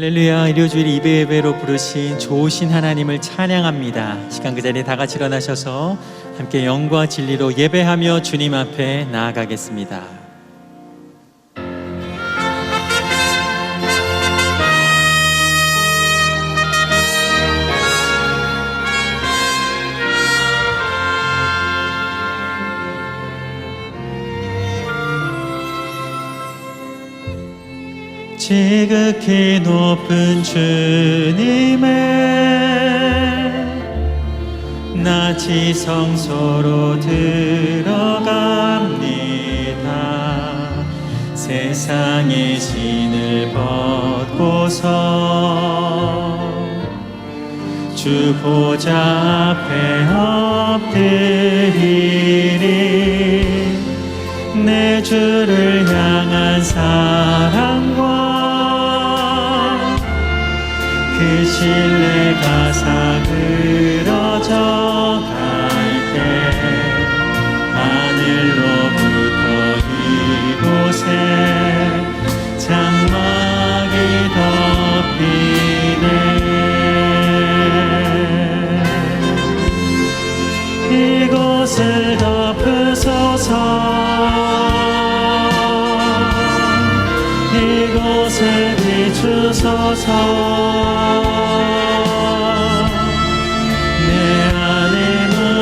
할렐루야. 일요주일 예배로 부르신 좋으신 하나님을 찬양합니다. 시간 그 자리에 다 같이 일어나셔서 함께 영과 진리로 예배하며 주님 앞에 나아가겠습니다. 지극히 높은 주님의 낮이 성소로 들어갑니다. 세상의 신을 벗고서 주 보좌 앞에 엎드리리. 내 주를 향한 사랑과 그 신뢰가 사그러져 갈 때 하늘로부터 이곳에 장막이 덮이네. 이곳을 덮으소서. 이곳을 비추소서. 내 안에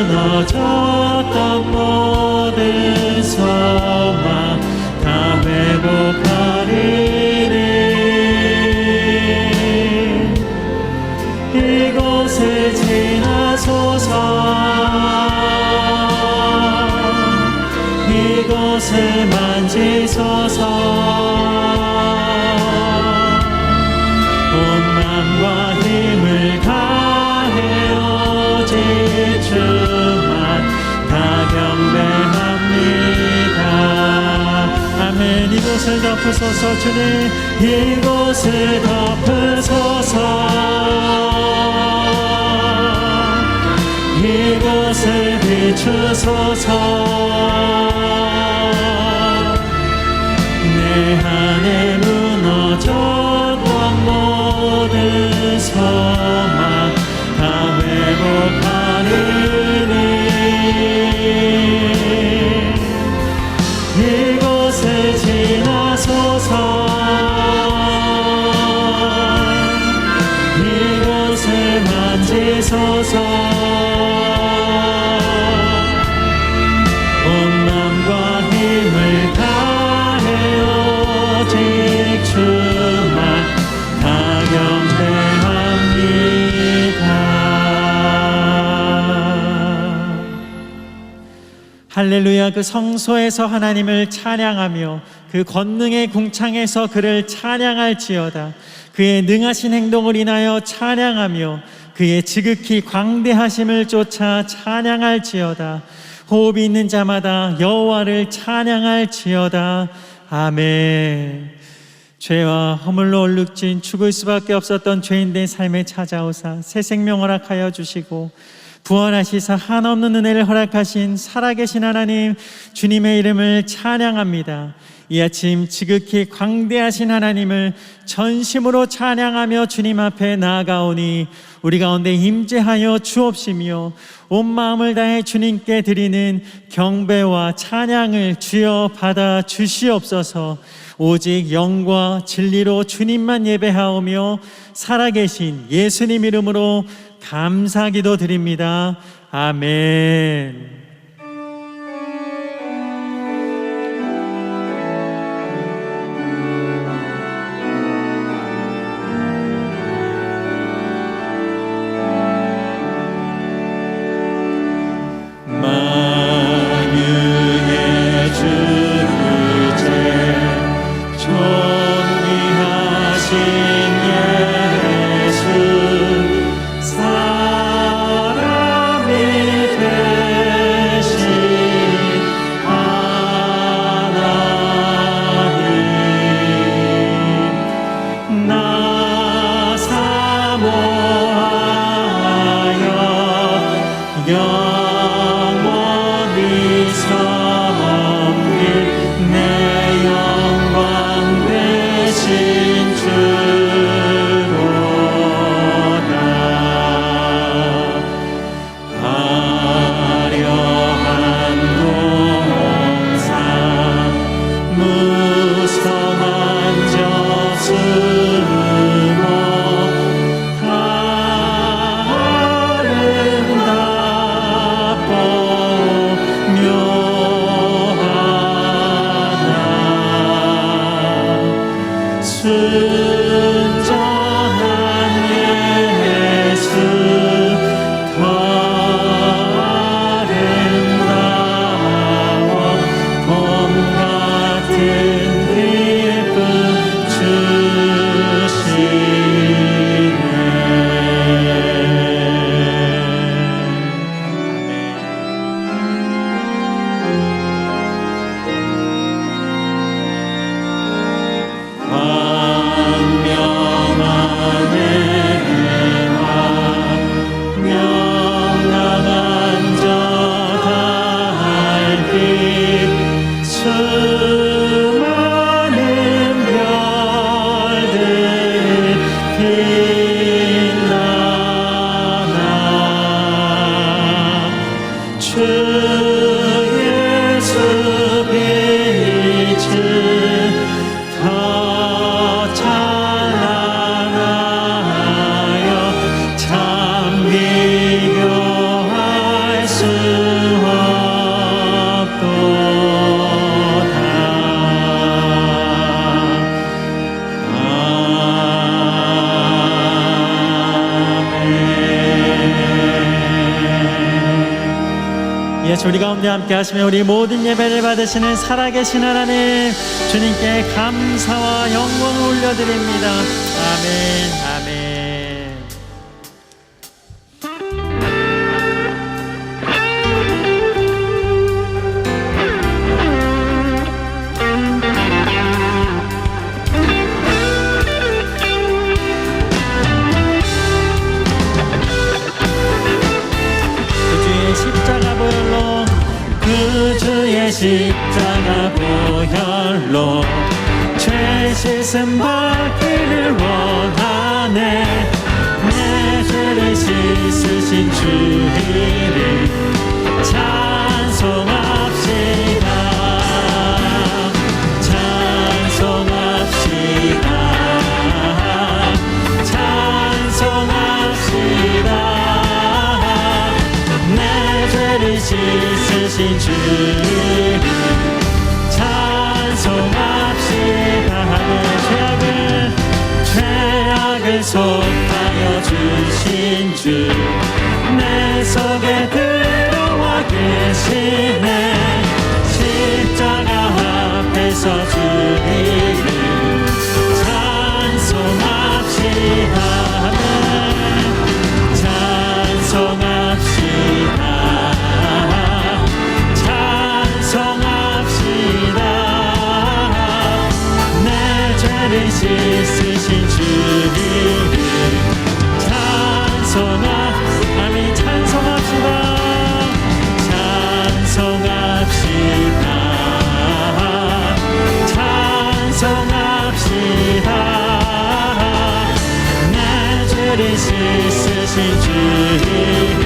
무너졌던 모든 소망 다 회복하리니. 이곳을 지나소서. 이곳을 만지소서. 힘을 다해 오직 주만 다 경배합니다. 아멘. 이곳을 덮으소서. 주님 이곳을 덮으소서. 이곳을 비추소서. 내 안에 무너졌던 모든 소망 다 회복하리니. 이곳을 지나소서. 이곳을 만지소서. 온 마음과 힘을 다해 오직 주만 다 경배합니다. 할렐루야. 그 성소에서 하나님을 찬양하며 그 권능의 궁창에서 그를 찬양할지어다. 그의 능하신 행동을 인하여 찬양하며 그의 지극히 광대하심을 쫓아 찬양할지어다. 호흡이 있는 자마다 여호와를 찬양할지어다. 아멘. 죄와 허물로 얼룩진 죽을 수밖에 없었던 죄인된 삶에 찾아오사 새 생명 허락하여 주시고 부활하시사 한없는 은혜를 허락하신 살아계신 하나님 주님의 이름을 찬양합니다. 이 아침 지극히 광대하신 하나님을 전심으로 찬양하며 주님 앞에 나아가오니 우리 가운데 임재하여 주옵시며 온 마음을 다해 주님께 드리는 경배와 찬양을 주여 받아 주시옵소서. 오직 영과 진리로 주님만 예배하오며 살아계신 예수님 이름으로 감사기도 드립니다. 아멘. 사람이 돼 비교할 수 없도다. 아멘. 예수 우리 가운데 함께 하시며 우리 모든 예배를 받으시는 살아계신 하나님, 주님께 감사와 영광을 올려드립니다. 아멘. 아멘. 주의 십자가 보혈로 죄 씻음 받기를 원하네. 내 죄를 씻으신 주 이름 찬송합시다. 찬송합시다. 찬송합시다. 내 죄를 씻으신 주 찬송합시다. 죄악을 속하여 주신 주 내 속에 들어와 계시네. 십자가 앞에서 주 이름 찬송합시다. 찬송합시다. 찬송합시다. 내 죄를 씻으신 주 이름 아멘. 찬송합시다. 찬송합시다. 찬송합시다. 내 죄를 씻으신 주 이름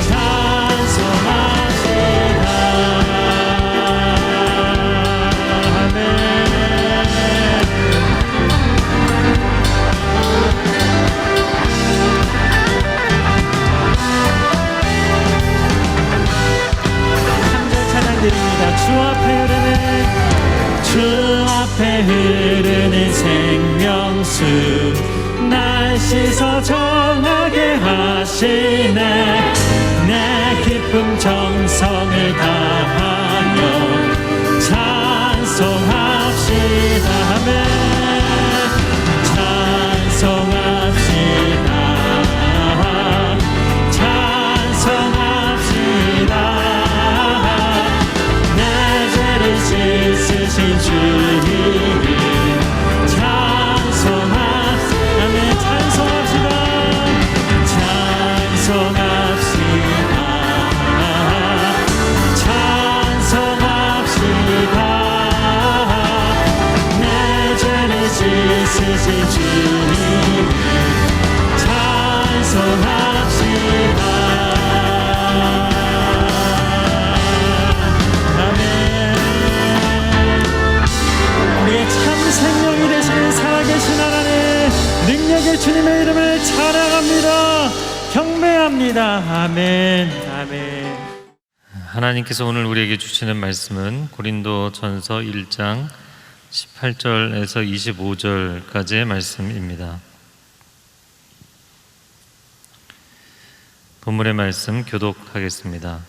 찬송합시다. 아멘. 주 앞에 흐르는 생명수 날 씻어 정하게 하시네. 내 기쁨 정성을 다하여 찬송합시다. 아멘. 찬송합시다. 찬송합시다. 씻으신 주 이름 찬송합시다. 아멘. 찬송합시다. 찬송합시다. 찬송합시다. 내 죄를 씻으신 주 이름 찬송합시다. 생명이 되시는 살아계신 하나님, 능력의 주님의 이름을 찬양합니다. 경배합니다. 아멘. 아멘. 하나님께서 오늘 우리에게 주시는 말씀은 고린도전서 1장 18절에서 25절까지의 말씀입니다. 본문의 말씀 교독하겠습니다.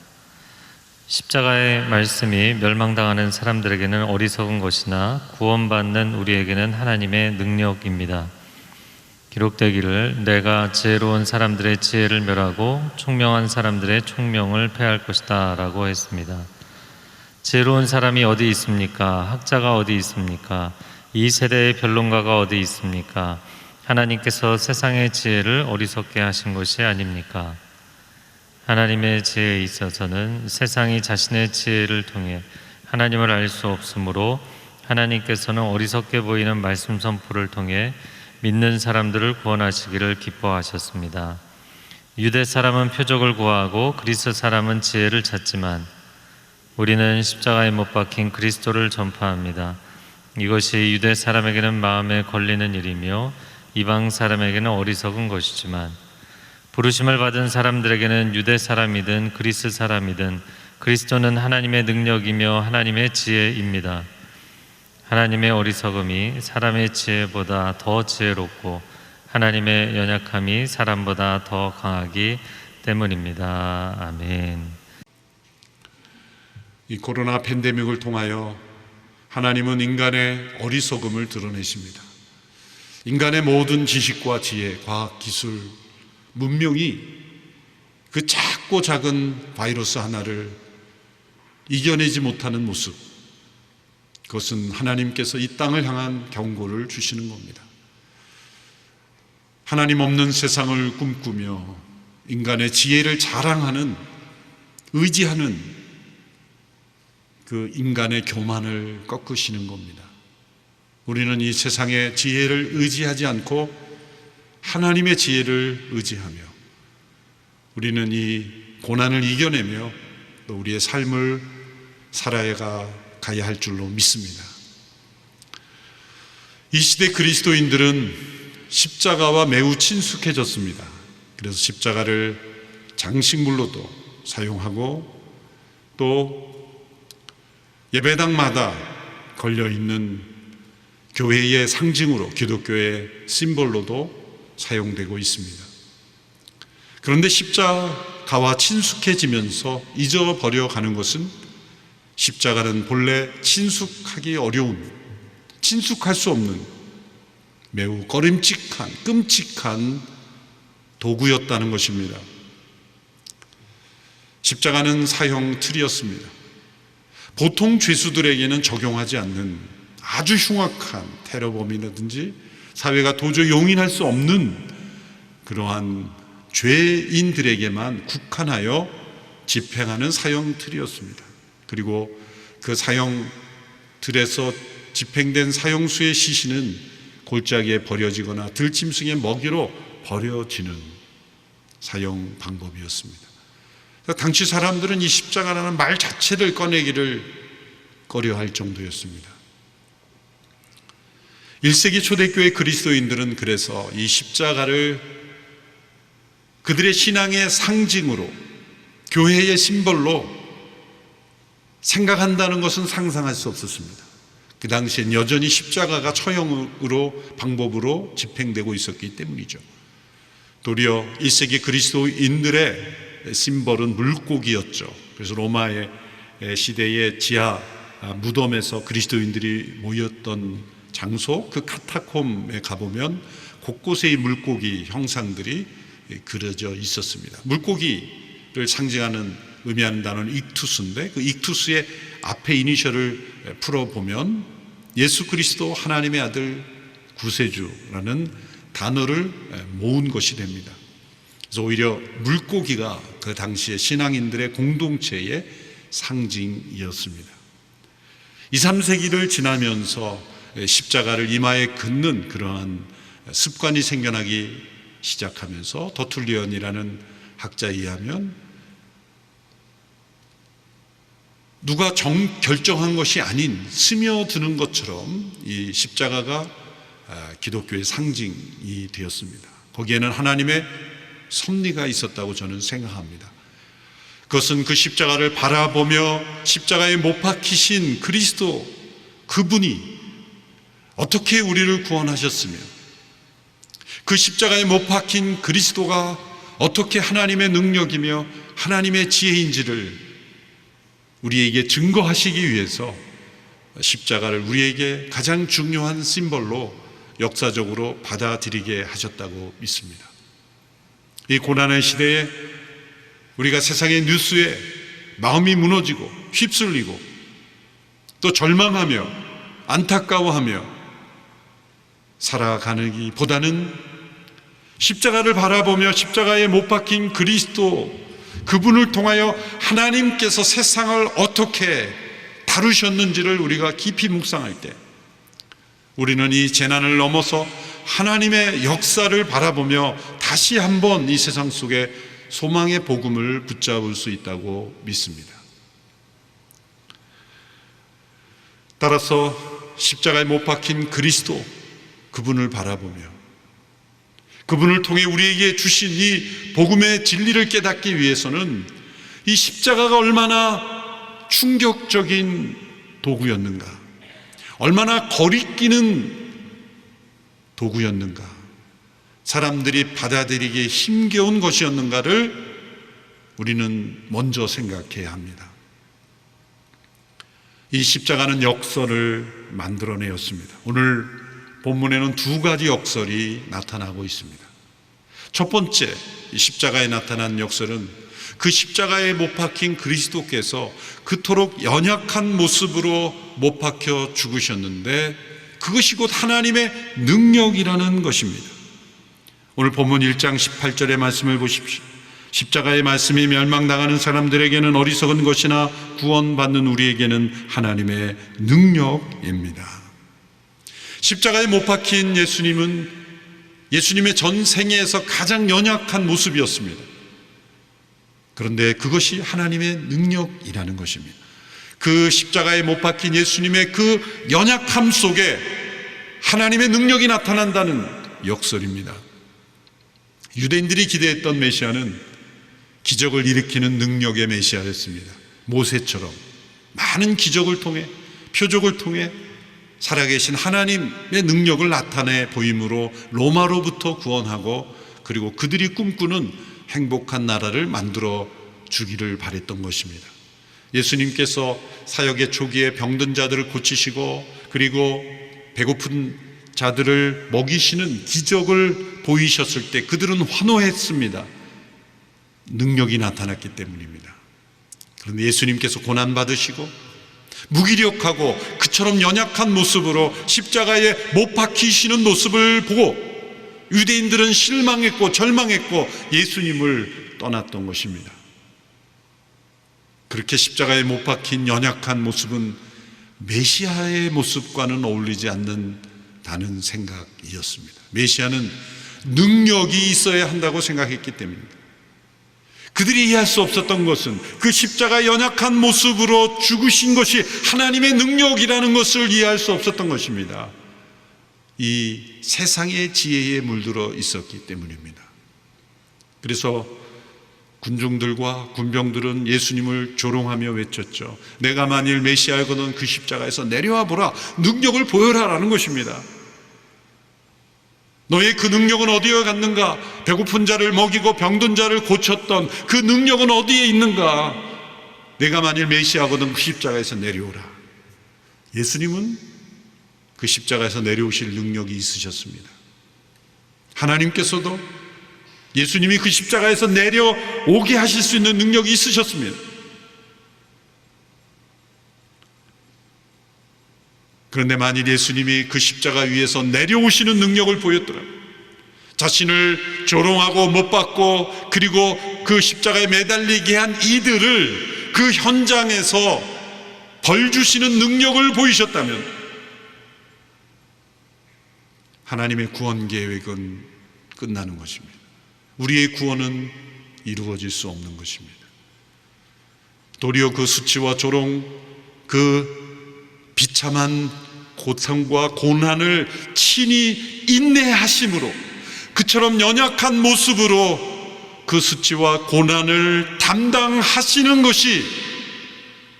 십자가의 말씀이 멸망당하는 사람들에게는 어리석은 것이나 구원받는 우리에게는 하나님의 능력입니다. 기록되기를 내가 지혜로운 사람들의 지혜를 멸하고 총명한 사람들의 총명을 패할 것이다 라고 했습니다. 지혜로운 사람이 어디 있습니까? 학자가 어디 있습니까? 이 세대의 변론가가 어디 있습니까? 하나님께서 세상의 지혜를 어리석게 하신 것이 아닙니까? 하나님의 지혜에 있어서는 세상이 자신의 지혜를 통해 하나님을 알 수 없으므로 하나님께서는 어리석게 보이는 말씀 선포를 통해 믿는 사람들을 구원하시기를 기뻐하셨습니다. 유대 사람은 표적을 구하고 그리스 사람은 지혜를 찾지만 우리는 십자가에 못 박힌 그리스도를 전파합니다. 이것이 유대 사람에게는 마음에 걸리는 일이며 이방 사람에게는 어리석은 것이지만 부르심을 받은 사람들에게는 유대 사람이든 그리스 사람이든 그리스도는 하나님의 능력이며 하나님의 지혜입니다. 하나님의 어리석음이 사람의 지혜보다 더 지혜롭고 하나님의 연약함이 사람보다 더 강하기 때문입니다. 아멘. 이 코로나 팬데믹을 통하여 하나님은 인간의 어리석음을 드러내십니다. 인간의 모든 지식과 지혜, 과학, 기술, 문명이 그 작고 작은 바이러스 하나를 이겨내지 못하는 모습, 그것은 하나님께서 이 땅을 향한 경고를 주시는 겁니다. 하나님 없는 세상을 꿈꾸며 인간의 지혜를 자랑하는, 의지하는 그 인간의 교만을 꺾으시는 겁니다. 우리는 이 세상의 지혜를 의지하지 않고 하나님의 지혜를 의지하며 우리는 이 고난을 이겨내며 또 우리의 삶을 살아가야 할 줄로 믿습니다. 이 시대 그리스도인들은 십자가와 매우 친숙해졌습니다. 그래서 십자가를 장식물로도 사용하고 또 예배당마다 걸려있는 교회의 상징으로, 기독교의 심볼로도 사용되고 있습니다. 그런데 십자가와 친숙해지면서 잊어버려 가는 것은 십자가는 본래 친숙하기 어려운, 친숙할 수 없는 매우 꺼림칙한, 끔찍한 도구였다는 것입니다. 십자가는 사형 틀이었습니다. 보통 죄수들에게는 적용하지 않는 아주 흉악한 테러범이라든지 사회가 도저히 용인할 수 없는 그러한 죄인들에게만 국한하여 집행하는 사형틀이었습니다. 그리고 그 사형틀에서 집행된 사형수의 시신은 골짜기에 버려지거나 들짐승의 먹이로 버려지는 사형 방법이었습니다. 당시 사람들은 이 십자가라는 말 자체를 꺼내기를 꺼려할 정도였습니다. 1세기 초대교회 그리스도인들은 그래서 이 십자가를 그들의 신앙의 상징으로, 교회의 심벌로 생각한다는 것은 상상할 수 없었습니다. 그 당시엔 여전히 십자가가 처형으로, 방법으로 집행되고 있었기 때문이죠. 도리어 1세기 그리스도인들의 심벌은 물고기였죠. 그래서 로마의 시대의 지하 무덤에서 그리스도인들이 모였던 장소, 그 카타콤에 가보면 곳곳에 이 물고기 형상들이 그려져 있었습니다. 물고기를 상징하는, 의미하는 단어는 익투스인데 그 익투스의 앞에 이니셜을 풀어보면 예수 그리스도 하나님의 아들 구세주라는 단어를 모은 것이 됩니다. 그래서 오히려 물고기가 그 당시의 신앙인들의 공동체의 상징이었습니다. 2, 3세기를 지나면서 십자가를 이마에 긋는 그러한 습관이 생겨나기 시작하면서 더툴리언이라는 학자에 의하면 누가 결정한 것이 아닌 스며드는 것처럼 이 십자가가 기독교의 상징이 되었습니다. 거기에는 하나님의 섭리가 있었다고 저는 생각합니다. 그것은 그 십자가를 바라보며 십자가에 못 박히신 그리스도, 그분이 어떻게 우리를 구원하셨으며 그 십자가에 못 박힌 그리스도가 어떻게 하나님의 능력이며 하나님의 지혜인지를 우리에게 증거하시기 위해서 십자가를 우리에게 가장 중요한 심벌로 역사적으로 받아들이게 하셨다고 믿습니다. 이 고난의 시대에 우리가 세상의 뉴스에 마음이 무너지고 휩쓸리고 또 절망하며 안타까워하며 살아가기보다는 십자가를 바라보며 십자가에 못 박힌 그리스도, 그분을 통하여 하나님께서 세상을 어떻게 다루셨는지를 우리가 깊이 묵상할 때 우리는 이 재난을 넘어서 하나님의 역사를 바라보며 다시 한번 이 세상 속에 소망의 복음을 붙잡을 수 있다고 믿습니다. 따라서 십자가에 못 박힌 그리스도, 그분을 바라보며 그분을 통해 우리에게 주신 이 복음의 진리를 깨닫기 위해서는 이 십자가가 얼마나 충격적인 도구였는가, 얼마나 거리끼는 도구였는가, 사람들이 받아들이기에 힘겨운 것이었는가를 우리는 먼저 생각해야 합니다. 이 십자가는 역설을 만들어내었습니다. 오늘 본문에는 두 가지 역설이 나타나고 있습니다. 첫 번째, 이 십자가에 나타난 역설은 그 십자가에 못 박힌 그리스도께서 그토록 연약한 모습으로 못 박혀 죽으셨는데 그것이 곧 하나님의 능력이라는 것입니다. 오늘 본문 1장 18절의 말씀을 보십시오. 십자가의 말씀이 멸망당하는 사람들에게는 어리석은 것이나 구원받는 우리에게는 하나님의 능력입니다. 십자가에 못 박힌 예수님은 예수님의 전 생애에서 가장 연약한 모습이었습니다. 그런데 그것이 하나님의 능력이라는 것입니다. 그 십자가에 못 박힌 예수님의 그 연약함 속에 하나님의 능력이 나타난다는 역설입니다. 유대인들이 기대했던 메시아는 기적을 일으키는 능력의 메시아였습니다. 모세처럼 많은 기적을 통해, 표적을 통해 살아계신 하나님의 능력을 나타내 보임으로 로마로부터 구원하고 그리고 그들이 꿈꾸는 행복한 나라를 만들어 주기를 바랬던 것입니다. 예수님께서 사역의 초기에 병든 자들을 고치시고 그리고 배고픈 자들을 먹이시는 기적을 보이셨을 때 그들은 환호했습니다. 능력이 나타났기 때문입니다. 그런데 예수님께서 고난받으시고 무기력하고 그처럼 연약한 모습으로 십자가에 못 박히시는 모습을 보고 유대인들은 실망했고 절망했고 예수님을 떠났던 것입니다. 그렇게 십자가에 못 박힌 연약한 모습은 메시아의 모습과는 어울리지 않는다는 생각이었습니다. 메시아는 능력이 있어야 한다고 생각했기 때문입니다. 그들이 이해할 수 없었던 것은 그 십자가의 연약한 모습으로 죽으신 것이 하나님의 능력이라는 것을 이해할 수 없었던 것입니다. 이 세상의 지혜에 물들어 있었기 때문입니다. 그래서 군중들과 군병들은 예수님을 조롱하며 외쳤죠. 내가 만일 메시아이거든 그 십자가에서 내려와 보라, 능력을 보여라라는 것입니다. 너의 그 능력은 어디에 갔는가? 배고픈 자를 먹이고 병든 자를 고쳤던 그 능력은 어디에 있는가? 내가 만일 메시아거든 그 십자가에서 내려오라. 예수님은 그 십자가에서 내려오실 능력이 있으셨습니다. 하나님께서도 예수님이 그 십자가에서 내려오게 하실 수 있는 능력이 있으셨습니다. 그런데 만일 예수님이 그 십자가 위에서 내려오시는 능력을 보였더라면 자신을 조롱하고 못 받고 그리고 그 십자가에 매달리게 한 이들을 그 현장에서 벌 주시는 능력을 보이셨다면 하나님의 구원 계획은 끝나는 것입니다. 우리의 구원은 이루어질 수 없는 것입니다. 도리어 그 수치와 조롱, 그 비참한 고통과 고난을 친히 인내하심으로 그처럼 연약한 모습으로 그 수치와 고난을 담당하시는 것이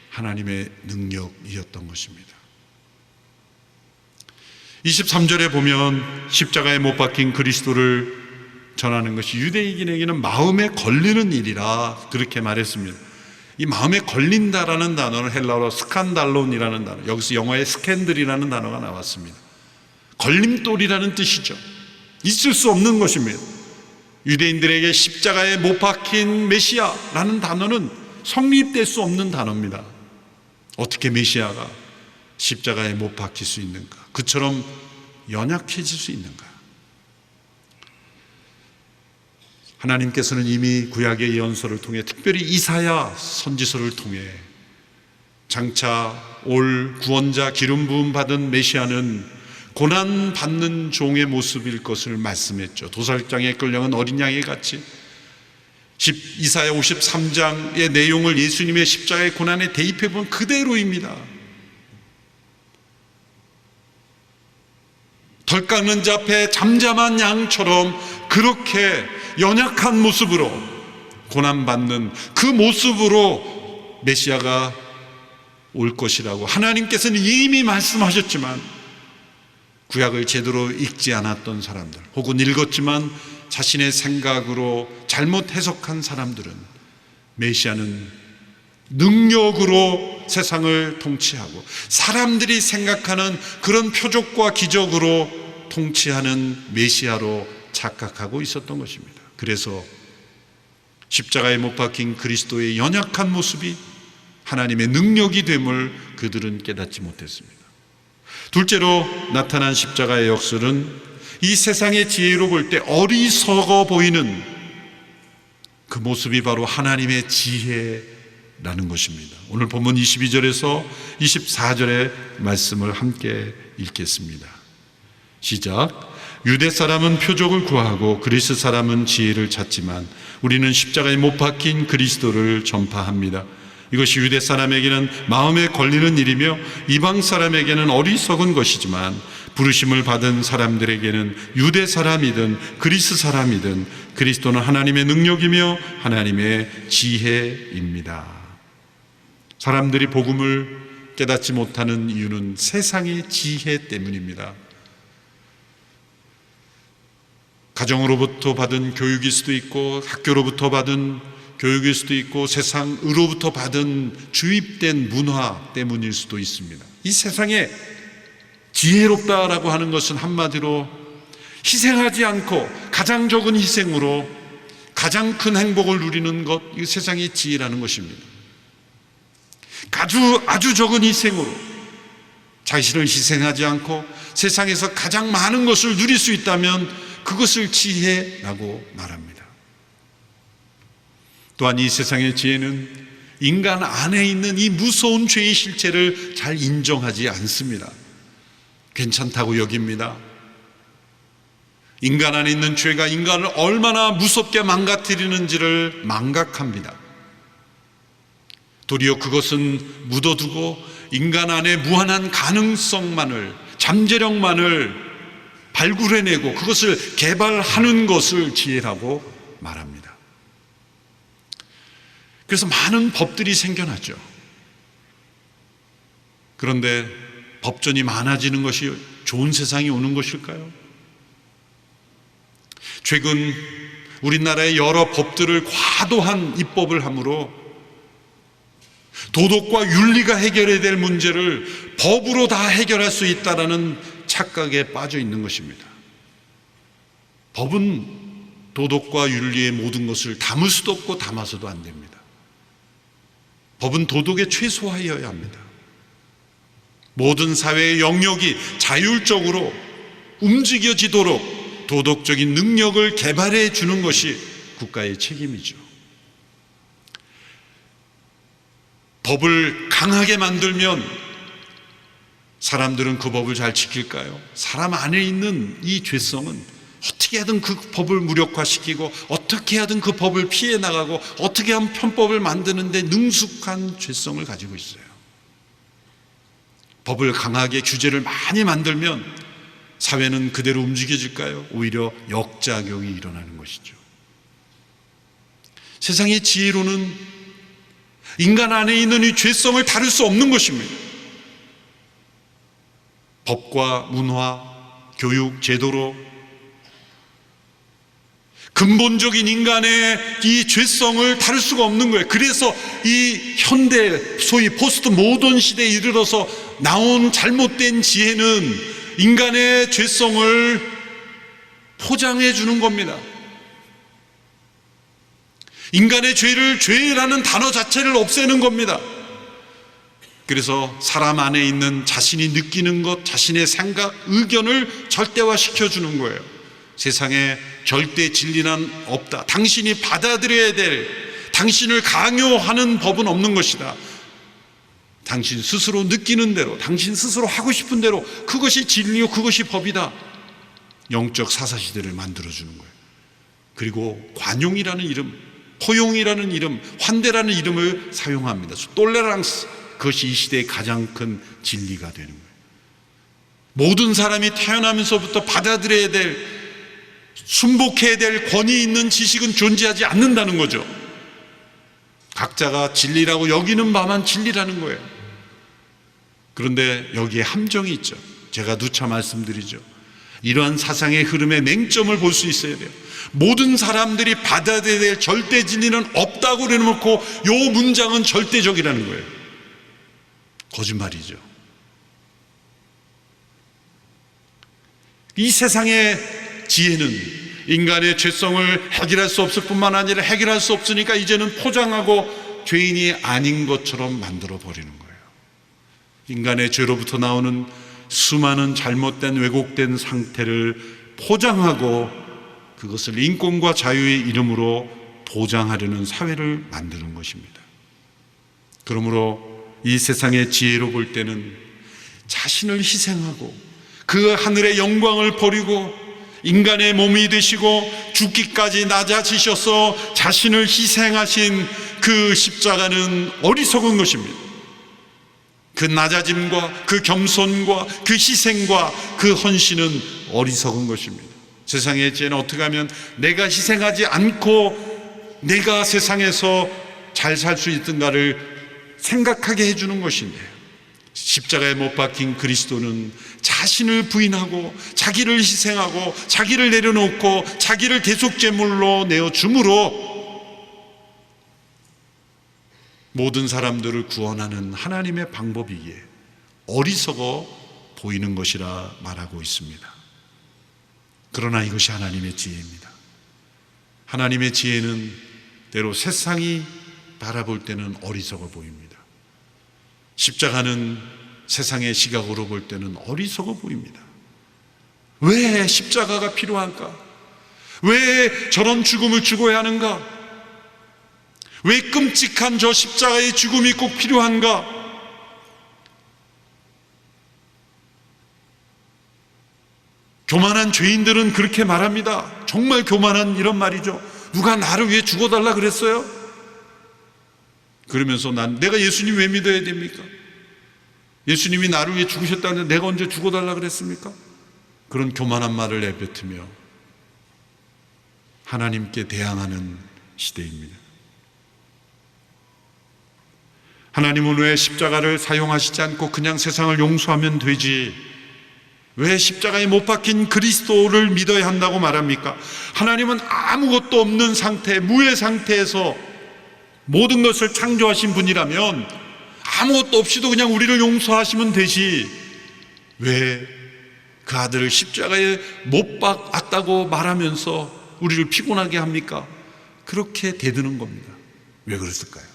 하나님의 능력이었던 것입니다. 23절에 보면 십자가에 못 박힌 그리스도를 전하는 것이 유대인에게는 마음에 걸리는 일이라 그렇게 말했습니다. 이 마음에 걸린다라는 단어는 헬라어로 스칸달론이라는 단어, 여기서 영어의 스캔들이라는 단어가 나왔습니다. 걸림돌이라는 뜻이죠. 있을 수 없는 것입니다. 유대인들에게 십자가에 못 박힌 메시아라는 단어는 성립될 수 없는 단어입니다. 어떻게 메시아가 십자가에 못 박힐 수 있는가? 그처럼 연약해질 수 있는가? 하나님께서는 이미 구약의 예언서를 통해 특별히 이사야 선지서를 통해 장차 올 구원자 기름 부음 받은 메시아는 고난 받는 종의 모습일 것을 말씀했죠. 도살장에 끌려간 어린 양이 같이 이사야 53장의 내용을 예수님의 십자가의 고난에 대입해 보면 그대로입니다. 덜 깎는 자 앞에 잠잠한 양처럼 그 그렇게 연약한 모습으로 고난받는 그 모습으로 메시아가 올 것이라고 하나님께서는 이미 말씀하셨지만 구약을 제대로 읽지 않았던 사람들, 혹은 읽었지만 자신의 생각으로 잘못 해석한 사람들은 메시아는 능력으로 세상을 통치하고 사람들이 생각하는 그런 표적과 기적으로 통치하는 메시아로 착각하고 있었던 것입니다. 그래서 십자가에 못 박힌 그리스도의 연약한 모습이 하나님의 능력이 됨을 그들은 깨닫지 못했습니다. 둘째로 나타난 십자가의 역설은 이 세상의 지혜로 볼 때 어리석어 보이는 그 모습이 바로 하나님의 지혜라는 것입니다. 오늘 본문 22절에서 24절의 말씀을 함께 읽겠습니다. 시작. 유대 사람은 표적을 구하고 그리스 사람은 지혜를 찾지만 우리는 십자가에 못 박힌 그리스도를 전파합니다. 이것이 유대 사람에게는 마음에 걸리는 일이며 이방 사람에게는 어리석은 것이지만 부르심을 받은 사람들에게는 유대 사람이든 그리스 사람이든 그리스도는 하나님의 능력이며 하나님의 지혜입니다. 사람들이 복음을 깨닫지 못하는 이유는 세상의 지혜 때문입니다. 가정으로부터 받은 교육일 수도 있고 학교로부터 받은 교육일 수도 있고 세상으로부터 받은 주입된 문화 때문일 수도 있습니다. 이 세상에 지혜롭다라고 하는 것은 한마디로 희생하지 않고 가장 적은 희생으로 가장 큰 행복을 누리는 것, 이 세상의 지혜라는 것입니다. 아주 적은 희생으로 자신을 희생하지 않고 세상에서 가장 많은 것을 누릴 수 있다면 그것을 지혜라고 말합니다. 또한 이 세상의 지혜는 인간 안에 있는 이 무서운 죄의 실체를 잘 인정하지 않습니다. 괜찮다고 여깁니다. 인간 안에 있는 죄가 인간을 얼마나 무섭게 망가뜨리는지를 망각합니다. 도리어 그것은 묻어두고 인간 안에 무한한 가능성만을, 잠재력만을 발굴해내고 그것을 개발하는 것을 지혜라고 말합니다. 그래서 많은 법들이 생겨나죠. 그런데 법전이 많아지는 것이 좋은 세상이 오는 것일까요? 최근 우리나라의 여러 법들을 과도한 입법을 함으로 도덕과 윤리가 해결해야 될 문제를 법으로 다 해결할 수 있다는 착각에 빠져 있는 것입니다. 법은 도덕과 윤리의 모든 것을 담을 수도 없고 담아서도 안 됩니다. 법은 도덕에 최소화해야 합니다. 모든 사회의 영역이 자율적으로 움직여지도록 도덕적인 능력을 개발해 주는 것이 국가의 책임이죠. 법을 강하게 만들면 사람들은 그 법을 잘 지킬까요? 사람 안에 있는 이 죄성은 어떻게 하든 그 법을 무력화시키고 어떻게 하든 그 법을 피해 나가고 어떻게 하면 편법을 만드는데 능숙한 죄성을 가지고 있어요. 법을 강하게 규제를 많이 만들면 사회는 그대로 움직여질까요? 오히려 역작용이 일어나는 것이죠. 세상의 지혜로는 인간 안에 있는 이 죄성을 다룰 수 없는 것입니다. 법과 문화, 교육, 제도로 근본적인 인간의 이 죄성을 다룰 수가 없는 거예요. 그래서 이 현대 소위 포스트 모던 시대에 이르러서 나온 잘못된 지혜는 인간의 죄성을 포장해 주는 겁니다. 인간의 죄를 죄라는 단어 자체를 없애는 겁니다. 그래서 사람 안에 있는 자신이 느끼는 것, 자신의 생각, 의견을 절대화시켜 주는 거예요. 세상에 절대 진리는 없다. 당신이 받아들여야 될, 당신을 강요하는 법은 없는 것이다. 당신 스스로 느끼는 대로, 당신 스스로 하고 싶은 대로 그것이 진리요, 그것이 법이다. 영적 사사시대를 만들어주는 거예요. 그리고 관용이라는 이름, 포용이라는 이름, 환대라는 이름을 사용합니다. 톨레랑스, 그것이 이 시대의 가장 큰 진리가 되는 거예요. 모든 사람이 태어나면서부터 받아들여야 될 순복해야 될 권위 있는 지식은 존재하지 않는다는 거죠. 각자가 진리라고 여기는 바만 진리라는 거예요. 그런데 여기에 함정이 있죠. 제가 누차 말씀드리죠. 이러한 사상의 흐름의 맹점을 볼 수 있어야 돼요. 모든 사람들이 받아야 될 절대 진리는 없다고 내놓고 요 문장은 절대적이라는 거예요. 거짓말이죠. 이 세상의 지혜는 인간의 죄성을 해결할 수 없을 뿐만 아니라 해결할 수 없으니까 이제는 포장하고 죄인이 아닌 것처럼 만들어 버리는 거예요. 인간의 죄로부터 나오는 수많은 잘못된 왜곡된 상태를 포장하고 그것을 인권과 자유의 이름으로 보장하려는 사회를 만드는 것입니다. 그러므로 이 세상의 지혜로 볼 때는 자신을 희생하고 그 하늘의 영광을 버리고 인간의 몸이 되시고 죽기까지 낮아지셔서 자신을 희생하신 그 십자가는 어리석은 것입니다. 그 낮아짐과 그 겸손과 그 희생과 그 헌신은 어리석은 것입니다. 세상의 지혜는 어떻게 하면 내가 희생하지 않고 내가 세상에서 잘 살 수 있던가를 생각하게 해주는 것인데, 십자가에 못 박힌 그리스도는 자신을 부인하고 자기를 희생하고 자기를 내려놓고 자기를 대속제물로 내어줌으로 모든 사람들을 구원하는 하나님의 방법이기에 어리석어 보이는 것이라 말하고 있습니다. 그러나 이것이 하나님의 지혜입니다. 하나님의 지혜는 때로 세상이 바라볼 때는 어리석어 보입니다. 십자가는 세상의 시각으로 볼 때는 어리석어 보입니다. 왜 십자가가 필요한가? 왜 저런 죽음을 죽어야 하는가? 왜 끔찍한 저 십자가의 죽음이 꼭 필요한가? 교만한 죄인들은 그렇게 말합니다. 정말 교만한 이런 말이죠. 누가 나를 위해 죽어달라 그랬어요? 그러면서 내가 예수님 왜 믿어야 됩니까? 예수님이 나를 위해 죽으셨다는데 내가 언제 죽어달라 그랬습니까? 그런 교만한 말을 내뱉으며 하나님께 대항하는 시대입니다. 하나님은 왜 십자가를 사용하시지 않고 그냥 세상을 용서하면 되지? 왜 십자가에 못 박힌 그리스도를 믿어야 한다고 말합니까? 하나님은 아무것도 없는 상태, 무의 상태에서 모든 것을 창조하신 분이라면 아무것도 없이도 그냥 우리를 용서하시면 되지, 왜 그 아들을 십자가에 못 박았다고 말하면서 우리를 피곤하게 합니까? 그렇게 대드는 겁니다. 왜 그랬을까요?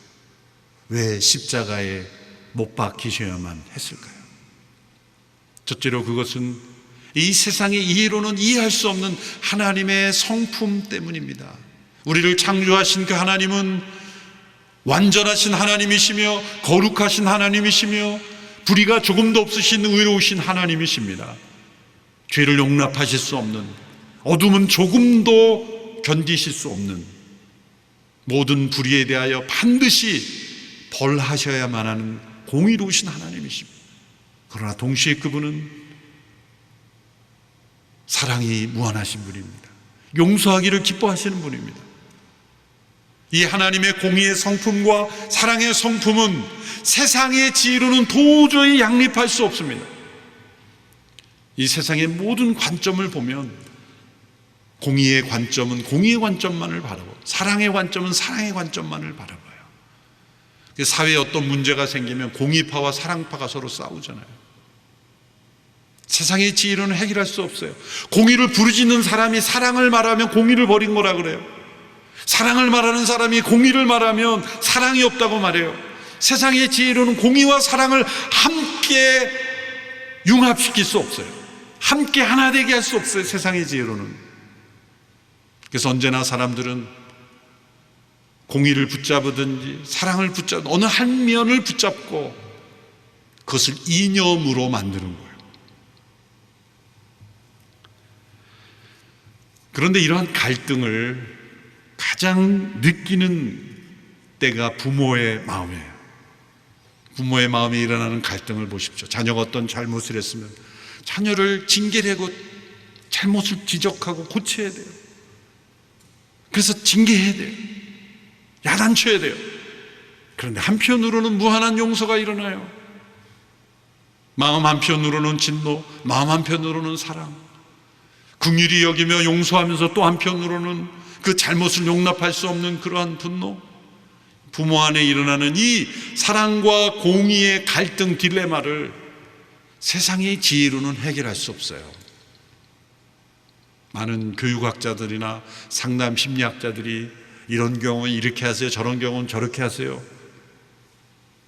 왜 십자가에 못 박히셔야만 했을까요? 첫째로 그것은 이 세상의 이해로는 이해할 수 없는 하나님의 성품 때문입니다. 우리를 창조하신 그 하나님은 완전하신 하나님이시며 거룩하신 하나님이시며 불의가 조금도 없으신 의로우신 하나님이십니다. 죄를 용납하실 수 없는, 어둠은 조금도 견디실 수 없는, 모든 불의에 대하여 반드시 벌하셔야만 하는 공의로우신 하나님이십니다. 그러나 동시에 그분은 사랑이 무한하신 분입니다. 용서하기를 기뻐하시는 분입니다. 이 하나님의 공의의 성품과 사랑의 성품은 세상의 지혜로는 도저히 양립할 수 없습니다. 이 세상의 모든 관점을 보면 공의의 관점은 공의의 관점만을 바라보고 사랑의 관점은 사랑의 관점만을 바라봐요. 사회에 어떤 문제가 생기면 공의파와 사랑파가 서로 싸우잖아요. 세상의 지혜로는 해결할 수 없어요. 공의를 부르짖는 사람이 사랑을 말하면 공의를 버린 거라 그래요. 사랑을 말하는 사람이 공의를 말하면 사랑이 없다고 말해요. 세상의 지혜로는 공의와 사랑을 함께 융합시킬 수 없어요. 함께 하나 되게 할 수 없어요. 세상의 지혜로는. 그래서 언제나 사람들은 공의를 붙잡으든지 사랑을 붙잡든 어느 한 면을 붙잡고 그것을 이념으로 만드는 거예요. 그런데 이러한 갈등을 가장 느끼는 때가 부모의 마음이에요. 부모의 마음에 일어나는 갈등을 보십시오. 자녀가 어떤 잘못을 했으면 자녀를 징계하고 잘못을 지적하고 고쳐야 돼요. 그래서 징계해야 돼요. 야단쳐야 돼요. 그런데 한편으로는 무한한 용서가 일어나요. 마음 한편으로는 진노, 마음 한편으로는 사랑, 긍휼히 여기며 용서하면서 또 한편으로는 그 잘못을 용납할 수 없는 그러한 분노. 부모 안에 일어나는 이 사랑과 공의의 갈등 딜레마를 세상의 지혜로는 해결할 수 없어요. 많은 교육학자들이나 상담 심리학자들이 이런 경우는 이렇게 하세요, 저런 경우는 저렇게 하세요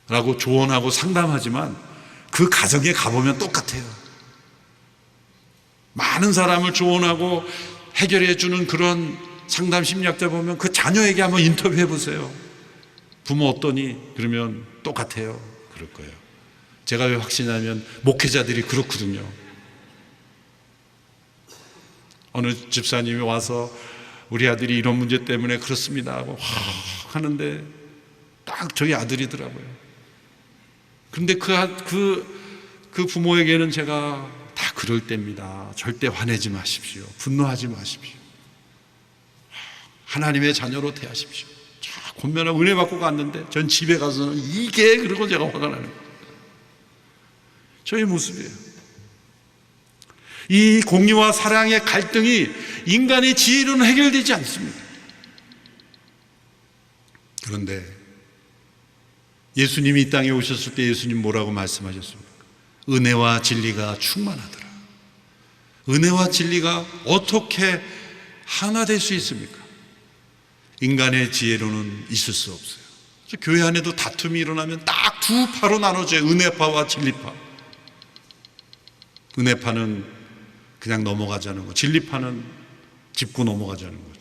라고 조언하고 상담하지만 그 가정에 가보면 똑같아요. 많은 사람을 조언하고 해결해 주는 그런 상담 심리학자 보면 그 자녀에게 한번 인터뷰해 보세요. 부모 어떠니? 그러면 똑같아요. 그럴 거예요. 제가 왜 확신하면 목회자들이 그렇거든요. 어느 집사님이 와서 우리 아들이 이런 문제 때문에 그렇습니다 하고 하는데 딱 저희 아들이더라고요. 그런데 그 부모에게는 제가 다 그럴 때입니다. 절대 화내지 마십시오. 분노하지 마십시오. 하나님의 자녀로 대하십시오. 자, 권면하고 은혜 받고 갔는데 전 집에 가서는 이게 그러고 제가 화가 나는 거예요. 저의 모습이에요. 이 공의와 사랑의 갈등이 인간의 지혜로는 해결되지 않습니다. 그런데 예수님이 이 땅에 오셨을 때 예수님 뭐라고 말씀하셨습니까? 은혜와 진리가 충만하더라. 은혜와 진리가 어떻게 하나 될 수 있습니까? 인간의 지혜로는 있을 수 없어요. 교회 안에도 다툼이 일어나면 딱 두 파로 나눠져요. 은혜파와 진리파. 은혜파는 그냥 넘어가자는 거, 진리파는 짚고 넘어가자는 거죠.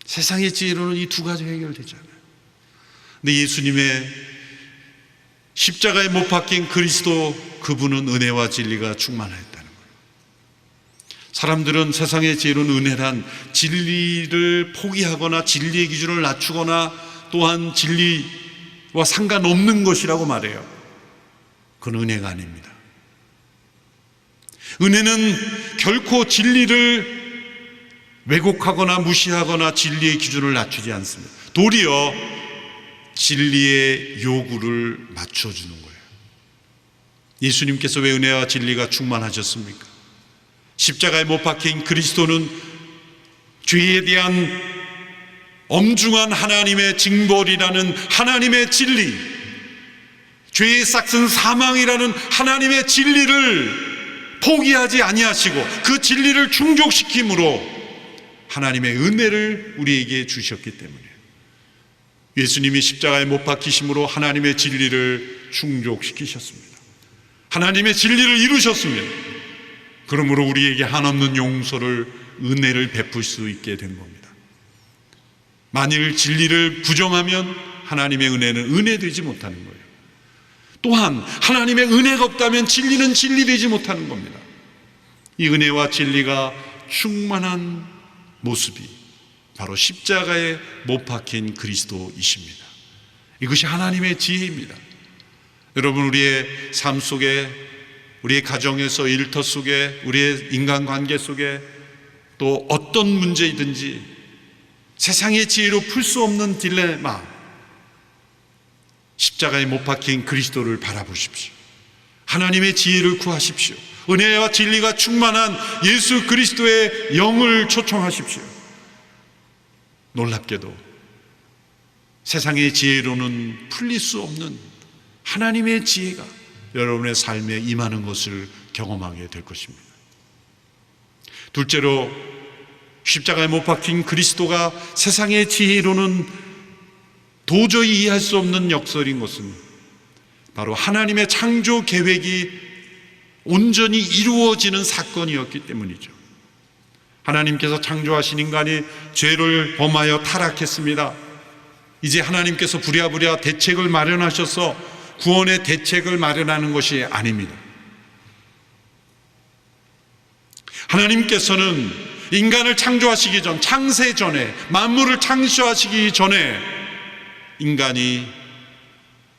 세상의 지혜로는 이 두 가지 해결되잖아요. 근데 예수님의 십자가에 못 박힌 그리스도, 그분은 은혜와 진리가 충만하였다는 거예요. 사람들은 세상의 지혜로는 은혜란 진리를 포기하거나 진리의 기준을 낮추거나 또한 진리와 상관없는 것이라고 말해요. 그건 은혜가 아닙니다. 은혜는 결코 진리를 왜곡하거나 무시하거나 진리의 기준을 낮추지 않습니다. 도리어 진리의 요구를 맞춰주는 거예요. 예수님께서 왜 은혜와 진리가 충만하셨습니까? 십자가에 못 박힌 그리스도는 죄에 대한 엄중한 하나님의 징벌이라는 하나님의 진리, 죄의 싹슨 사망이라는 하나님의 진리를 포기하지 아니하시고 그 진리를 충족시킴으로 하나님의 은혜를 우리에게 주셨기 때문에 예수님이 십자가에 못 박히심으로 하나님의 진리를 충족시키셨습니다. 하나님의 진리를 이루셨습니다. 그러므로 우리에게 한없는 용서를, 은혜를 베풀 수 있게 된 겁니다. 만일 진리를 부정하면 하나님의 은혜는 은혜되지 못하는 거예요. 또한 하나님의 은혜가 없다면 진리는 진리되지 못하는 겁니다. 이 은혜와 진리가 충만한 모습이 바로 십자가에 못 박힌 그리스도이십니다. 이것이 하나님의 지혜입니다. 여러분, 우리의 삶 속에, 우리의 가정에서, 일터 속에, 우리의 인간관계 속에 또 어떤 문제이든지 세상의 지혜로 풀 수 없는 딜레마, 십자가에 못 박힌 그리스도를 바라보십시오. 하나님의 지혜를 구하십시오. 은혜와 진리가 충만한 예수 그리스도의 영을 초청하십시오. 놀랍게도 세상의 지혜로는 풀릴 수 없는 하나님의 지혜가 여러분의 삶에 임하는 것을 경험하게 될 것입니다. 둘째로, 십자가에 못 박힌 그리스도가 세상의 지혜로는 도저히 이해할 수 없는 역설인 것은 바로 하나님의 창조 계획이 온전히 이루어지는 사건이었기 때문이죠. 하나님께서 창조하신 인간이 죄를 범하여 타락했습니다. 이제 하나님께서 부랴부랴 대책을 마련하셔서 구원의 대책을 마련하는 것이 아닙니다. 하나님께서는 인간을 창조하시기 전, 창세 전에, 만물을 창조하시기 전에 인간이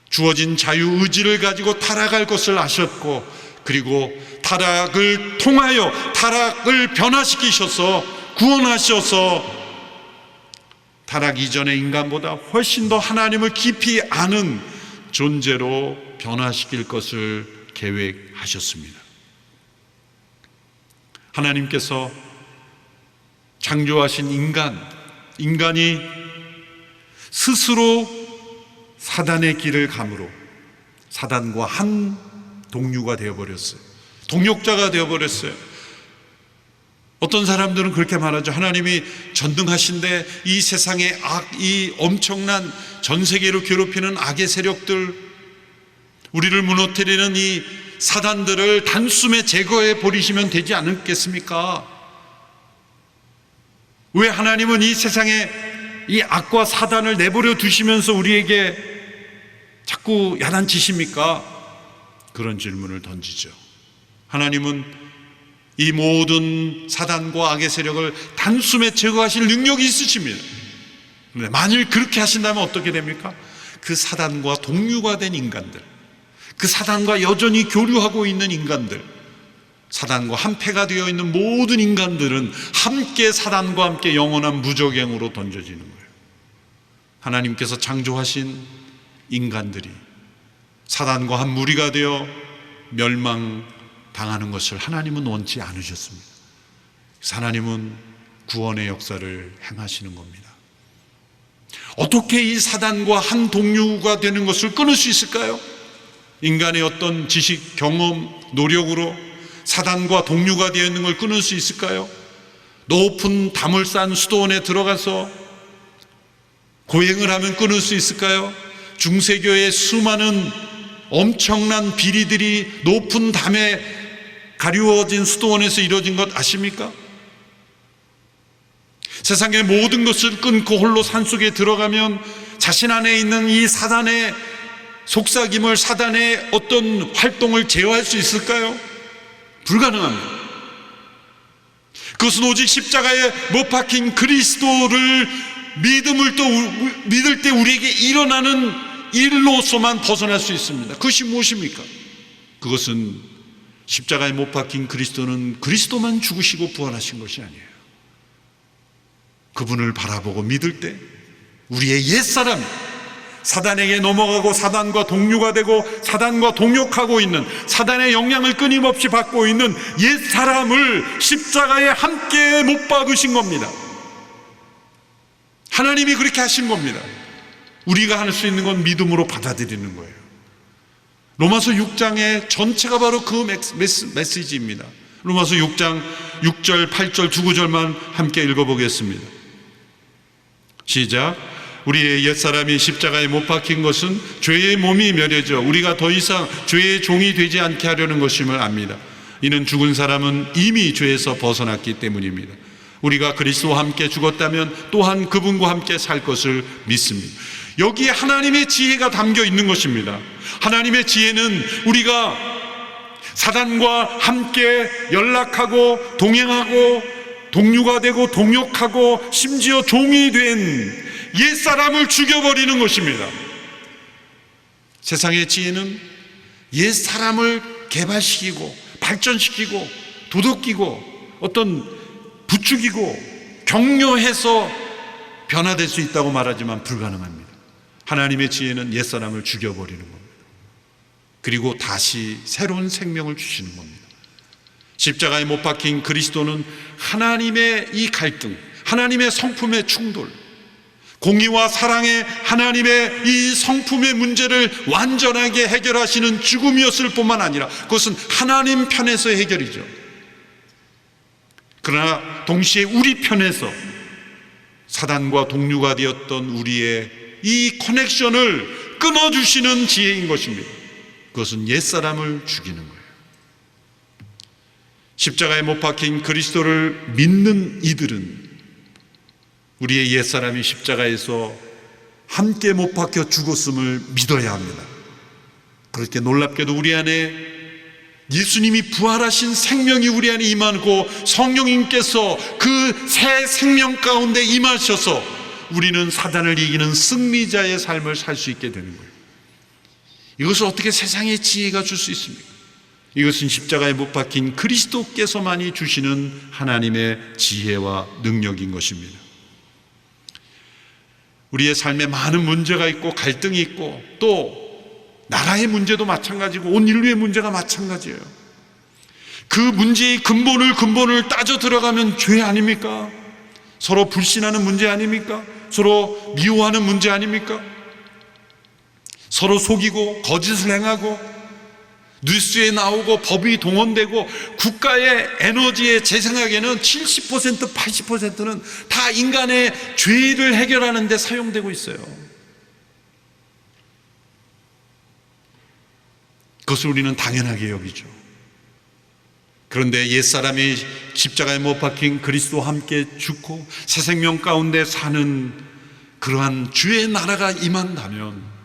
주어진 자유의지를 가지고 타락할 것을 아셨고, 그리고 타락을 통하여 타락을 변화시키셔서 구원하셔서 타락 이전의 인간보다 훨씬 더 하나님을 깊이 아는 존재로 변화시킬 것을 계획하셨습니다. 하나님께서 창조하신 인간이 스스로 사단의 길을 감으로 사단과 한 동류가 되어버렸어요. 동역자가 되어버렸어요. 어떤 사람들은 그렇게 말하죠. 하나님이 전능하신데 이 세상의 이 엄청난 전 세계를 괴롭히는 악의 세력들, 우리를 무너뜨리는 이 사단들을 단숨에 제거해 버리시면 되지 않겠습니까? 왜 하나님은 이 세상에 이 악과 사단을 내버려 두시면서 우리에게 자꾸 야단치십니까? 그런 질문을 던지죠. 하나님은 이 모든 사단과 악의 세력을 단숨에 제거하실 능력이 있으십니다. 그런데 만일 그렇게 하신다면 어떻게 됩니까? 그 사단과 동류가 된 인간들, 그 사단과 여전히 교류하고 있는 인간들, 사단과 한패가 되어 있는 모든 인간들은 함께 사단과 함께 영원한 무저갱으로 던져지는 거예요. 하나님께서 창조하신 인간들이 사단과 한 무리가 되어 멸망당하는 것을 하나님은 원치 않으셨습니다. 그래서 하나님은 구원의 역사를 행하시는 겁니다. 어떻게 이 사단과 한 동류가 되는 것을 끊을 수 있을까요? 인간의 어떤 지식, 경험, 노력으로 사단과 동류가 되어 있는 걸 끊을 수 있을까요? 높은 담을 싼 수도원에 들어가서 고행을 하면 끊을 수 있을까요? 중세교의 수많은 엄청난 비리들이 높은 담에 가리워진 수도원에서 이루어진 것 아십니까? 세상의 모든 것을 끊고 홀로 산속에 들어가면 자신 안에 있는 이 사단의 속삭임을, 사단의 어떤 활동을 제어할 수 있을까요? 불가능합니다. 그것은 오직 십자가에 못 박힌 그리스도를 믿을 때 우리에게 일어나는 일로서만 벗어날 수 있습니다. 그것이 무엇입니까? 그것은 십자가에 못 박힌 그리스도는 그리스도만 죽으시고 부활하신 것이 아니에요. 그분을 바라보고 믿을 때 우리의 옛사람, 사단에게 넘어가고 사단과 동류가 되고 사단과 동역하고 있는, 사단의 영향을 끊임없이 받고 있는 옛사람을 십자가에 함께 못 박으신 겁니다. 하나님이 그렇게 하신 겁니다. 우리가 할 수 있는 건 믿음으로 받아들이는 거예요. 로마서 6장의 전체가 바로 그 메시지입니다. 로마서 6장 6절, 8절, 9절만 함께 읽어보겠습니다. 시작. 우리의 옛사람이 십자가에 못 박힌 것은 죄의 몸이 멸해져 우리가 더 이상 죄의 종이 되지 않게 하려는 것임을 압니다. 이는 죽은 사람은 이미 죄에서 벗어났기 때문입니다. 우리가 그리스도와 함께 죽었다면 또한 그분과 함께 살 것을 믿습니다. 여기에 하나님의 지혜가 담겨 있는 것입니다. 하나님의 지혜는 우리가 사단과 함께 연락하고 동행하고 동류가 되고 동역하고 심지어 종이 된 옛사람을 죽여버리는 것입니다. 세상의 지혜는 옛사람을 개발시키고 발전시키고 도덕기고 어떤 부추기고 격려해서 변화될 수 있다고 말하지만 불가능합니다. 하나님의 지혜는 옛사람을 죽여버리는 겁니다. 그리고 다시 새로운 생명을 주시는 겁니다. 십자가에 못 박힌 그리스도는 하나님의 이 갈등, 하나님의 성품의 충돌, 공의와 사랑의 하나님의 이 성품의 문제를 완전하게 해결하시는 죽음이었을 뿐만 아니라 그것은 하나님 편에서의 해결이죠. 그러나 동시에 우리 편에서 사단과 동류가 되었던 우리의 이 커넥션을 끊어주시는 지혜인 것입니다. 그것은 옛사람을 죽이는 거예요. 십자가에 못 박힌 그리스도를 믿는 이들은 우리의 옛사람이 십자가에서 함께 못 박혀 죽었음을 믿어야 합니다. 그렇게 놀랍게도 우리 안에 예수님이 부활하신 생명이 우리 안에 임하고 성령님께서 그 새 생명 가운데 임하셔서 우리는 사단을 이기는 승리자의 삶을 살 수 있게 되는 거예요. 이것을 어떻게 세상의 지혜가 줄 수 있습니까? 이것은 십자가에 못 박힌 그리스도께서만이 주시는 하나님의 지혜와 능력인 것입니다. 우리의 삶에 많은 문제가 있고 갈등이 있고 또 나라의 문제도 마찬가지고 온 인류의 문제가 마찬가지예요. 그 문제의 근본을 따져 들어가면 죄 아닙니까? 서로 불신하는 문제 아닙니까? 서로 미워하는 문제 아닙니까? 서로 속이고 거짓을 행하고 뉴스에 나오고 법이 동원되고 국가의 에너지에, 제 생각에는 70% 80%는 다 인간의 죄를 해결하는 데 사용되고 있어요. 그것을 우리는 당연하게 여기죠. 그런데 옛사람이 십자가에 못 박힌 그리스도와 함께 죽고 새 생명 가운데 사는 그러한 주의 나라가 임한다면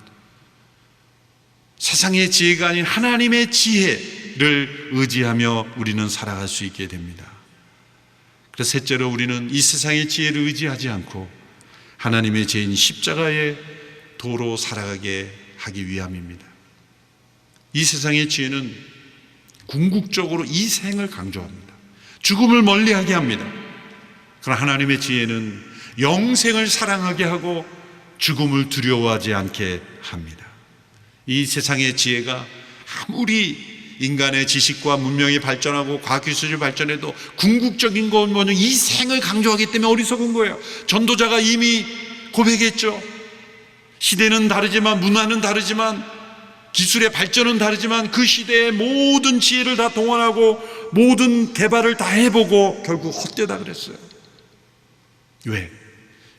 세상의 지혜가 아닌 하나님의 지혜를 의지하며 우리는 살아갈 수 있게 됩니다. 그래서 셋째로 우리는 이 세상의 지혜를 의지하지 않고 하나님의 지혜인 십자가의 도로 살아가게 하기 위함입니다. 이 세상의 지혜는 궁극적으로 이 생을 강조합니다. 죽음을 멀리하게 합니다. 그러나 하나님의 지혜는 영생을 사랑하게 하고 죽음을 두려워하지 않게 합니다. 이 세상의 지혜가 아무리 인간의 지식과 문명이 발전하고 과학기술이 발전해도 궁극적인 건 뭐냐, 이 생을 강조하기 때문에 어리석은 거예요. 전도자가 이미 고백했죠. 시대는 다르지만, 문화는 다르지만, 기술의 발전은 다르지만 그 시대의 모든 지혜를 다 동원하고 모든 개발을 다 해보고 결국 헛되다 그랬어요. 왜?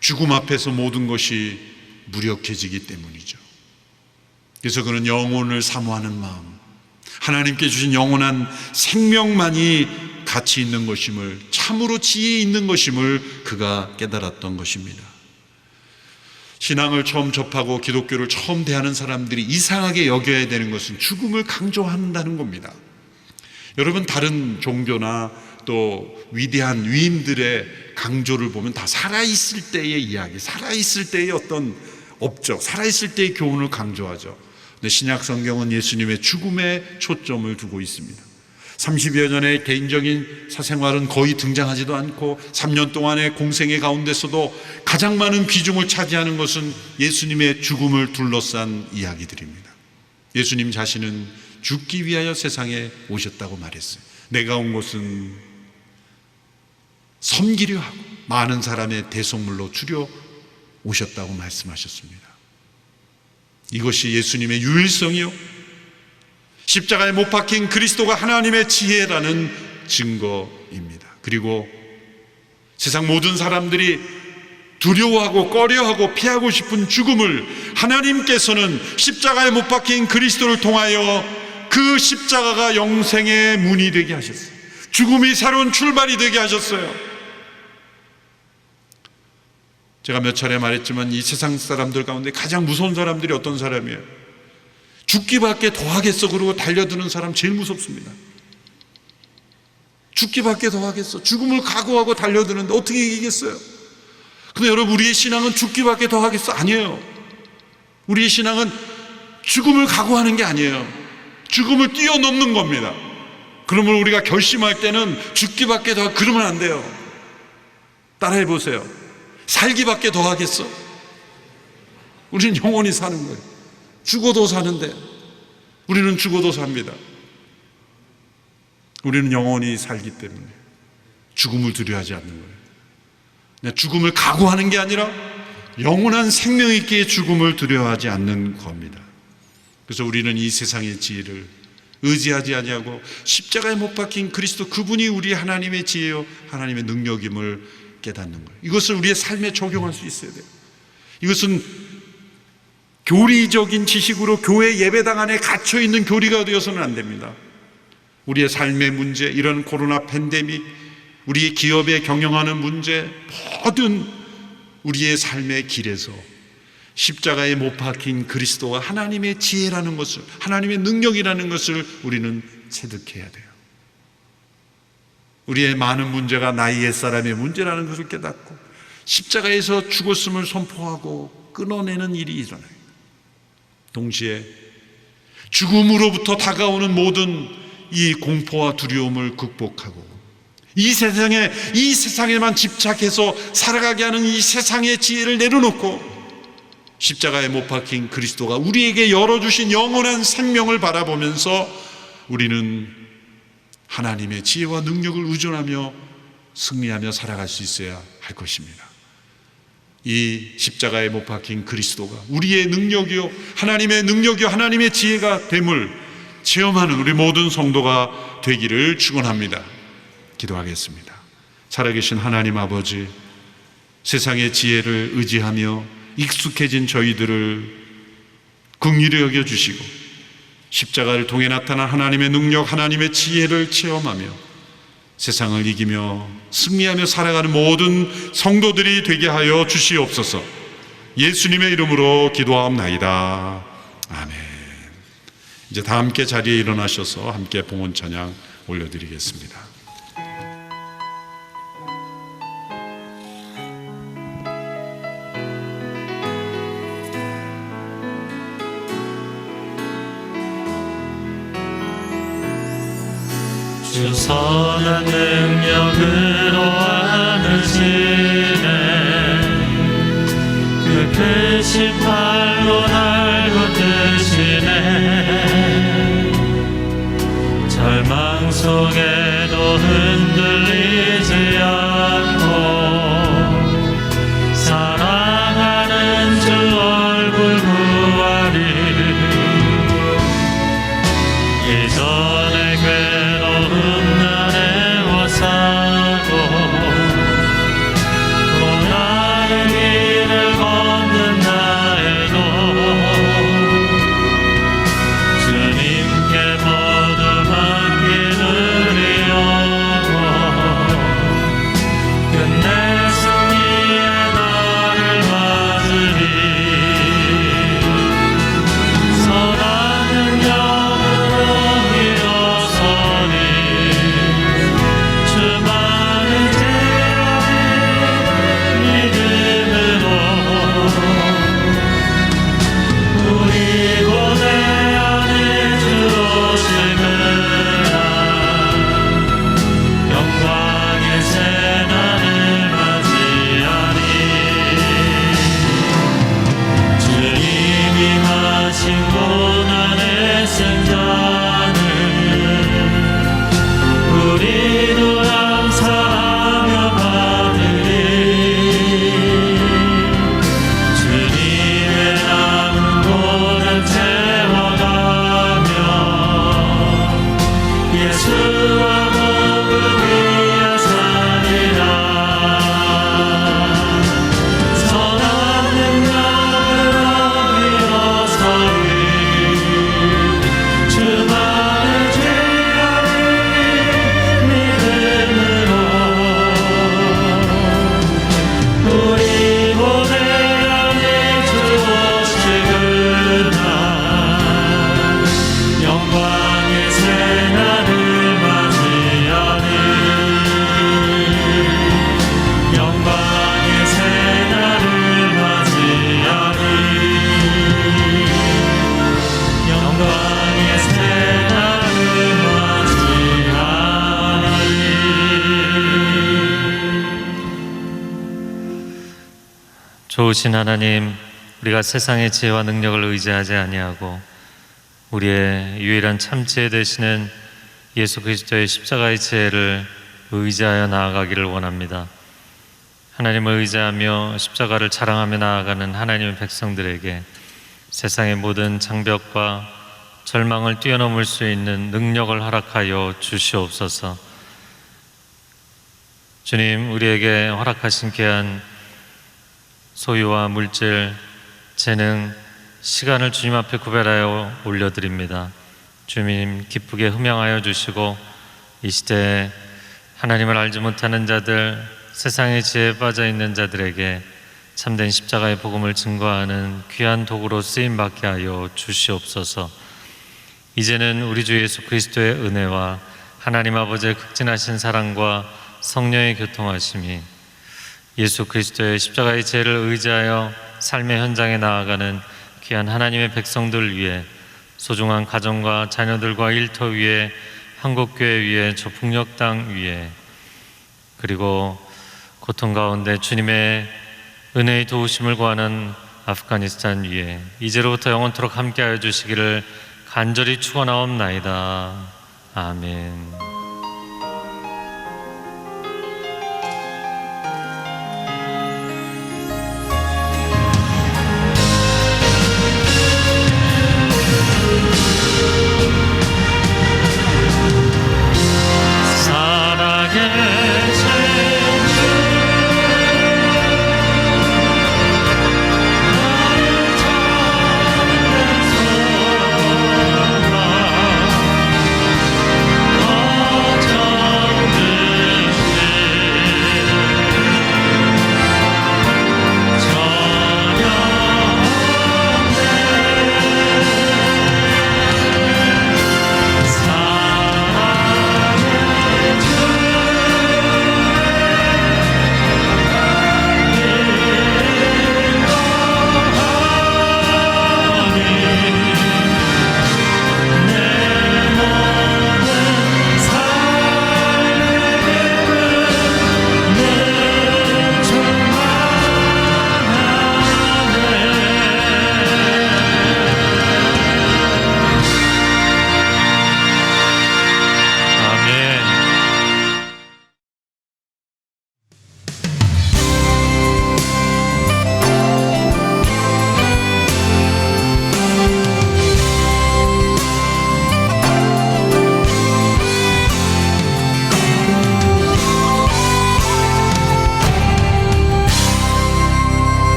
죽음 앞에서 모든 것이 무력해지기 때문이죠. 그래서 그는 영혼을 사모하는 마음, 하나님께 주신 영원한 생명만이 가치 있는 것임을, 참으로 지혜 있는 것임을 그가 깨달았던 것입니다. 신앙을 처음 접하고 기독교를 처음 대하는 사람들이 이상하게 여겨야 되는 것은 죽음을 강조한다는 겁니다. 여러분, 다른 종교나 또 위대한 위인들의 강조를 보면 다 살아있을 때의 이야기, 살아있을 때의 어떤 업적, 살아있을 때의 교훈을 강조하죠. 근데 신약 성경은 예수님의 죽음에 초점을 두고 있습니다. 30여 년의 개인적인 사생활은 거의 등장하지도 않고 3년 동안의 공생의 가운데서도 가장 많은 비중을 차지하는 것은 예수님의 죽음을 둘러싼 이야기들입니다. 예수님 자신은 죽기 위하여 세상에 오셨다고 말했어요. 내가 온 것은 섬기려 하고 많은 사람의 대속물로 주려 오셨다고 말씀하셨습니다. 이것이 예수님의 유일성이요, 십자가에 못 박힌 그리스도가 하나님의 지혜라는 증거입니다. 그리고 세상 모든 사람들이 두려워하고 꺼려하고 피하고 싶은 죽음을 하나님께서는 십자가에 못 박힌 그리스도를 통하여 그 십자가가 영생의 문이 되게 하셨어요. 죽음이 새로운 출발이 되게 하셨어요. 제가 몇 차례 말했지만 이 세상 사람들 가운데 가장 무서운 사람들이 어떤 사람이에요? 죽기밖에 더 하겠어 그러고 달려드는 사람 제일 무섭습니다. 죽기밖에 더 하겠어, 죽음을 각오하고 달려드는데 어떻게 이기겠어요? 근데 여러분, 우리의 신앙은 죽기밖에 더 하겠어? 아니에요. 우리의 신앙은 죽음을 각오하는 게 아니에요. 죽음을 뛰어넘는 겁니다. 그러면 우리가 결심할 때는 죽기밖에 더, 그러면 안 돼요. 따라해 보세요. 살기밖에 더 하겠어? 우리는 영원히 사는 거예요. 죽어도 사는데, 우리는 죽어도 삽니다. 우리는 영원히 살기 때문에 죽음을 두려워하지 않는 거예요. 그냥 죽음을 각오하는 게 아니라 영원한 생명 있게 죽음을 두려워하지 않는 겁니다. 그래서 우리는 이 세상의 지혜를 의지하지 아니하고 십자가에 못 박힌 그리스도, 그분이 우리 하나님의 지혜요 하나님의 능력임을 깨닫는 거예요. 이것을 우리의 삶에 적용할 수 있어야 돼요. 이것은 교리적인 지식으로 교회 예배당 안에 갇혀있는 교리가 되어서는 안 됩니다. 우리의 삶의 문제, 이런 코로나 팬데믹, 우리의 기업에 경영하는 문제, 모든 우리의 삶의 길에서 십자가에 못 박힌 그리스도와 하나님의 지혜라는 것을, 하나님의 능력이라는 것을 우리는 체득해야 돼요. 우리의 많은 문제가 나의 옛사람의 문제라는 것을 깨닫고 십자가에서 죽었음을 선포하고 끊어내는 일이 일어나요. 동시에 죽음으로부터 다가오는 모든 이 공포와 두려움을 극복하고 이 세상에만 집착해서 살아가게 하는 이 세상의 지혜를 내려놓고 십자가에 못 박힌 그리스도가 우리에게 열어주신 영원한 생명을 바라보면서 우리는 하나님의 지혜와 능력을 의존하며 승리하며 살아갈 수 있어야 할 것입니다. 이 십자가에 못 박힌 그리스도가 우리의 능력이요 하나님의 능력이요 하나님의 지혜가 됨을 체험하는 우리 모든 성도가 되기를 축원합니다. 기도하겠습니다. 살아계신 하나님 아버지, 세상의 지혜를 의지하며 익숙해진 저희들을 긍휼히 여겨주시고 십자가를 통해 나타난 하나님의 능력, 하나님의 지혜를 체험하며 세상을 이기며 승리하며 살아가는 모든 성도들이 되게 하여 주시옵소서. 예수님의 이름으로 기도하옵나이다. 아멘. 이제 다 함께 자리에 일어나셔서 함께 봉헌 찬양 올려드리겠습니다. 주 선한 능력으로 안으시네 그 크신 팔로 날 붙드시네 절망 속에도 흔들리지 않고 사랑하는 주 얼굴 구하리 이전의 괴로움 나를 와사고 또 다른 길을 걷는다 해도 주님께 모두 맡기느리오고 끝내 승리의 날을 맞으리 선한 능력으로 일어서리 주만을 제하리 믿음으로 우리 고대 안에 주 오시느라 영광의 새날을 맞이하리 주님이 마신 고난의 승자는 우리도 감사하며 받으리 주님의 남은 고난 채워가며 예수와 복음 위에 살리라 선한 능력으로 일어서리 주만을 제하리 믿음으로 우리 고대 안에 주 오시구나 영광의 새날을 맞이하리 영광의 새날을 맞이하리 영광의 새날을 맞이하리 좋으신 하나님, 우리가 세상의 지혜와 능력을 의지하지 아니하고 우리의 유일한 참지혜 되시는 예수 그리스도의 십자가의 지혜를 의지하여 나아가기를 원합니다. 하나님을 의지하며 십자가를 자랑하며 나아가는 하나님의 백성들에게 세상의 모든 장벽과 절망을 뛰어넘을 수 있는 능력을 허락하여 주시옵소서. 주님, 우리에게 허락하신 귀한 소유와 물질, 재능, 시간을 주님 앞에 구별하여 올려드립니다. 주님 기쁘게 흠양하여 주시고 이 시대에 하나님을 알지 못하는 자들, 세상의 지혜에 빠져있는 자들에게 참된 십자가의 복음을 증거하는 귀한 도구로 쓰임받게 하여 주시옵소서. 이제는 우리 주 예수 그리스도의 은혜와 하나님 아버지의 극진하신 사랑과 성령의 교통하심이 예수 그리스도의 십자가의 지혜를 의지하여 삶의 현장에 나아가는 귀한 하나님의 백성들 위해 소중한 가정과 자녀들과 일터 위에 한국교회 위에, 저 북녘 땅 위에, 그리고 고통 가운데 주님의 은혜의 도우심을 구하는 아프가니스탄 위에 이제로부터 영원토록 함께하여 주시기를 간절히 축원하옵나이다. 아멘.